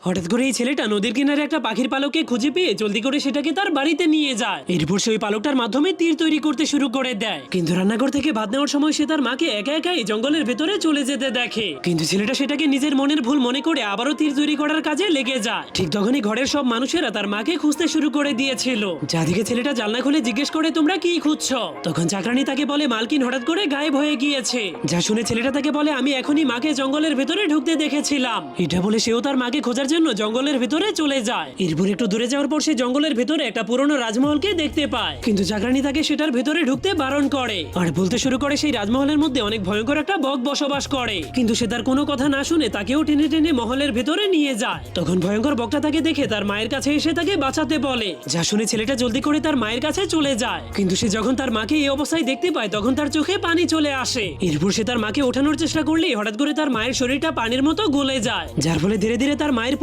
হঠাৎ করে এই ছেলেটা নদীর কিনারে একটা পাখির পালককে খুঁজে পেয়ে জলদি করে সেটাকে তার বাড়িতে নিয়ে যায়। এরপর সে ওই পালকটার মাধ্যমে তীর তৈরি করতে শুরু করে দেয়। কিন্তু রান্নাঘর থেকে ভাত নেওয়ার সময় সে তার মাকে একা একা এই জঙ্গলের ভেতরে চলে যেতে দেখে। কিন্তু ছেলেটা সেটাকে নিজের মনের ভুল মনে করে আবারও তীর তৈরি করার কাজে লেগে যায়। ঠিক তখনই ঘরের সব মানুষেরা তার মাকে খুঁজতে শুরু করে দিয়েছিল। যাদিকে ছেলেটা জানলা খুলে জিজ্ঞেস করে, তোমরা কি খুঁজছো? তখন চাকরানী তাকে বলে, মালকিন হঠাৎ করে গায়েব হয়ে গিয়েছে। যা শুনে ছেলেটা তাকে বলে, আমি এখনই মাকে জঙ্গলের ভেতরে ঢুকতে দেখেছিলাম। এটা বলে সেও তার মাকে খোঁজার জন্য জঙ্গলের ভেতরে চলে যায়। এরপর একটু দূরে যাওয়ার পর সে জঙ্গলের ভেতরে একটা পুরনো রাজমহলকে দেখতে পায়। কিন্তু চাকরানী তাকে সেটার ভেতরে ঢুকতে বারণ করে আর বলতে শুরু করে সেই রাজমহলের মধ্যে অনেক ভয়ঙ্কর একটা বক বসবাস করে। কিন্তু সে তার কোনো কথা না শুনে তাকেও টেনে টেনে মহলের ভেতরে নিয়ে যায়। তখন ভয়ঙ্কর বকটা তাকে দেখে তার মায়ের কাছে এসে তাকে বাঁচাতে বলে। যা শুনে ছেলেটা জলদি করে তার মায়ের কাছে চলে যায়। কিন্তু সে যখন তার মাকে এই অবস্থায় দেখতে পায় তখন তার চোখে পানি চলে আসে। এরপর সে তার মাকে ওঠানোর চেষ্টা করলেই হঠাৎ করে তার মায়ের শরীরটা পানির মতো গলে যায়, যার ফলে ধীরে ধীরে তার মায়ের